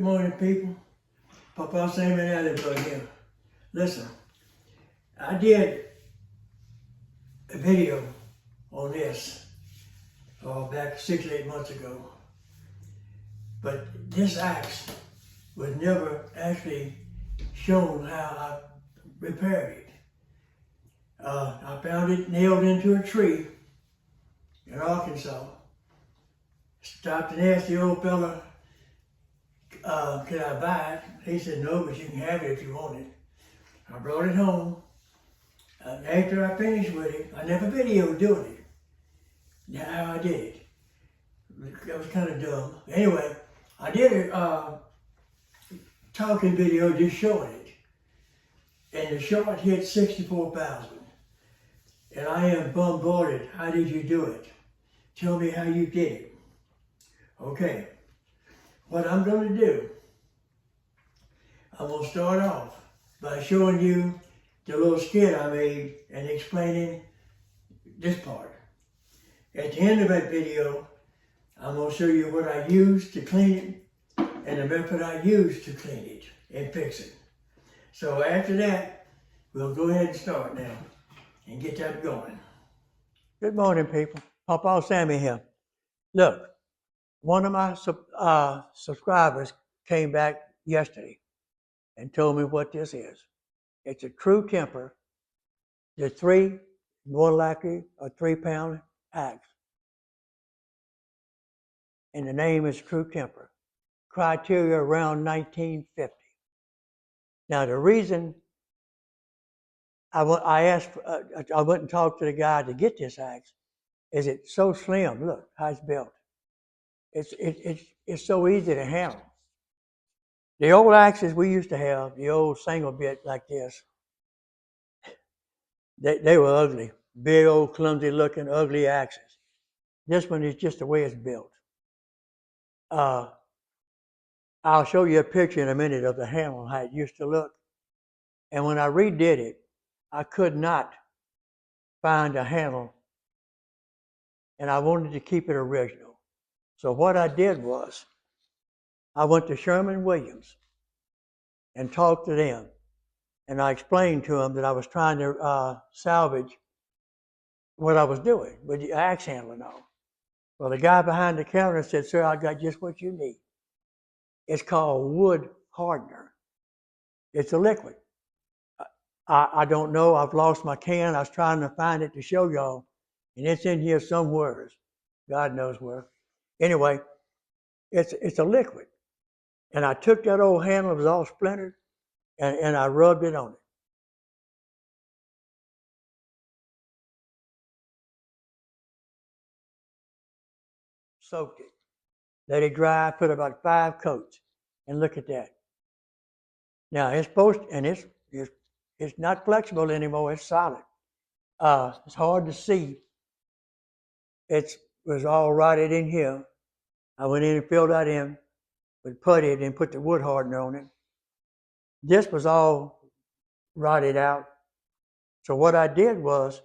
morning, people. Papa Sam and Alibaba here. Listen, I did a video on this back 6 or 8 months ago, but this axe was never actually shown how I repaired it. I found it nailed into a tree in Arkansas. Stopped and asked the old fella, can I buy it? He said, no, but you can have it if you want it. I brought it home. After I finished with it, I never videoed doing it. Now how I did it. That was kind of dumb. Anyway, I did a talking video just showing it. And the short hit 64,000. And I am bombarded. How did you do it? Tell me how you did it. Okay. What I'm going to do, I'm going to start off by showing you the little skit I made and explaining this part. At the end of that video, I'm going to show you what I used to clean it and the method I used to clean it and fix it. So after that, we'll go ahead and start now and get that going. Good morning, people. Papa Sammy here. Look, one of my subscribers came back yesterday and told me what this is. It's a True Temper. The more likely a 3-pound axe. And the name is True Temper. Criteria around 1950. Now the reason I went and talked to the guy to get this axe is it's so slim. Look how it's built. It's so easy to handle. The old axes we used to have, the old single bit like this, they were ugly. Big old clumsy looking ugly axes. This one is just the way it's built. I'll show you a picture in a minute of the handle, how it used to look. And when I redid it, I could not find a handle, and I wanted to keep it original. So what I did was, I went to Sherwin-Williams and talked to them, and I explained to them that I was trying to salvage what I was doing with the axe handle and all. Well, the guy behind the counter said, sir, I got just what you need. It's called wood hardener. It's a liquid. I don't know. I've lost my can. I was trying to find it to show y'all, and it's in here somewhere. God knows where. Anyway, it's a liquid. And I took that old handle, it was all splintered, and I rubbed it on it. Soaked it. Let it dry, put about 5 coats, and look at that. Now it's supposed to, and it's not flexible anymore, it's solid. It's hard to see. It was all rotted in here. I went in and filled that in with putty and put the wood hardener on it. This was all rotted out. So what I did was,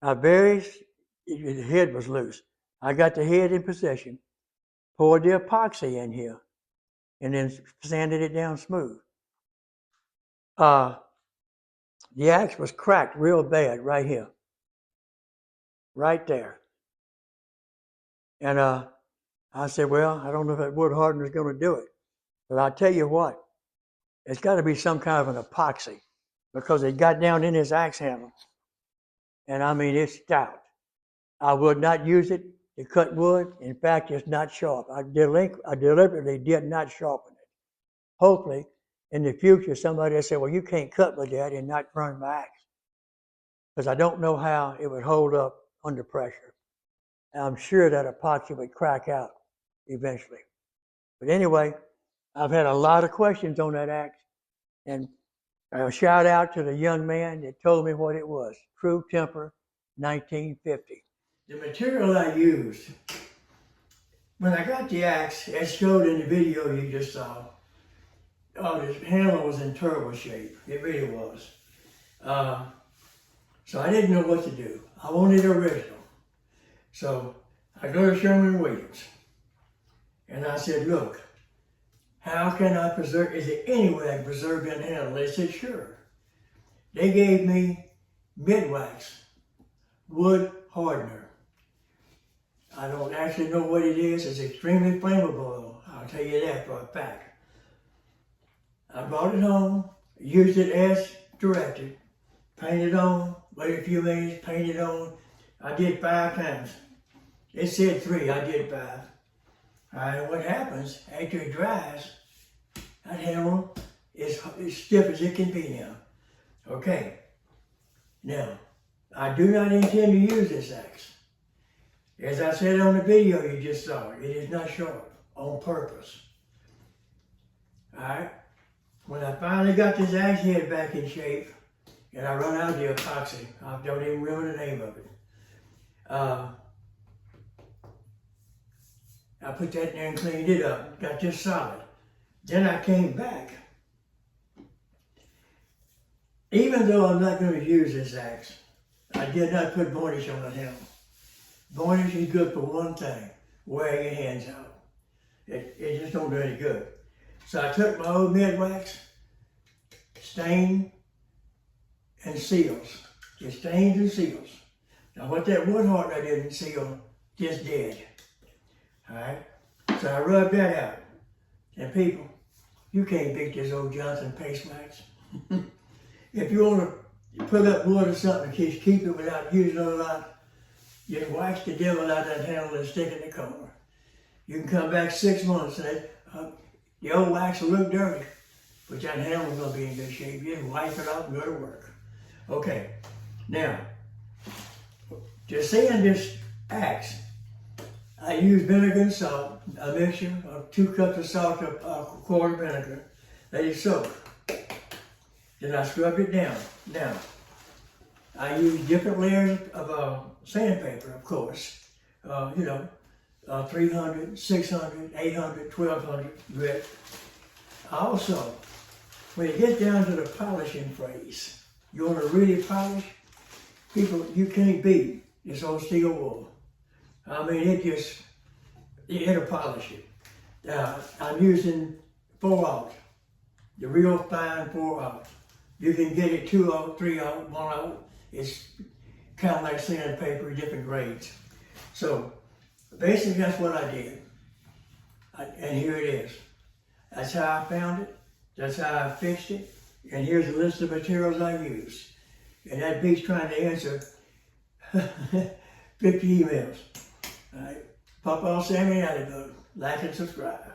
the head was loose. I got the head in position, poured the epoxy in here, and then sanded it down smooth. The axe was cracked real bad right here. Right there. And I said, well, I don't know if that wood hardener is going to do it. But I'll tell you what, it's got to be some kind of an epoxy, because it got down in his axe handle. And I mean, it's stout. I would not use it to cut wood. In fact, it's not sharp. I deliberately did not sharpen it. Hopefully, in the future, somebody will say, well, you can't cut with that and not burn my axe. Because I don't know how it would hold up under pressure. And I'm sure that epoxy would crack out eventually. But anyway, I've had a lot of questions on that axe. And a shout out to the young man that told me what it was. True Temper, 1950. The material I used, when I got the axe, as showed in the video you just saw, this handle was in turbo shape. It really was. So I didn't know what to do. I wanted original. So I go to Sherwin-Williams and I said, look, how can I preserve, is there any way I can preserve and handle it? They said, sure. They gave me Midwax wood hardener. I don't actually know what it is. It's extremely flammable, I'll tell you that for a fact. I brought it home, used it as directed, painted on, waited a few minutes, painted on. I did 5 times. It said 3, I did 5. All right, what happens, after it dries, that handle is as stiff as it can be now. Okay, now, I do not intend to use this axe. As I said on the video you just saw, it is not sharp on purpose. Alright, when I finally got this axe head back in shape, and I run out of the epoxy, I don't even remember the name of it. I put that in there and cleaned it up, got this solid. Then I came back. Even though I'm not going to use this axe, I did not put varnish on the handle. Varnish is good for one thing, wear your hands out. It just don't do any good. So I took my old Midwax, stain, and seals. Just stains and seals. Now what that wood hardener didn't seal, just did. Alright? So I rubbed that out. And people, you can't beat this old Johnson Paste Wax. If you want to put up wood or something, just keep it without using it a lot, just wax the devil out that handle and stick it in the corner. You can come back 6 months and the old wax will look dirty, but that handle is going to be in good shape. You just wipe it off and go to work. Okay, now, to sand this axe, I use vinegar and salt, a mixture of 2 cups of salt to a quart of vinegar. Let it soak. Then I scrubbed it down. Now, I use different layers of sandpaper, of course. 300, 600, 800, 1200 grit. Also, when it gets down to the polishing phase, you want to really polish, people, you can't beat this old steel wool. I mean, it'll polish it. I'm using 4/0, the real fine 4/0. You can get it 2/0, 3/0, 1/0. It's kind of like sandpaper, different grades. So basically that's what I did. And here it is. That's how I found it. That's how I fixed it. And here's a list of materials I used. And that beats trying to answer 50 emails. All right. Papa Sammy Alleywood. Like and subscribe.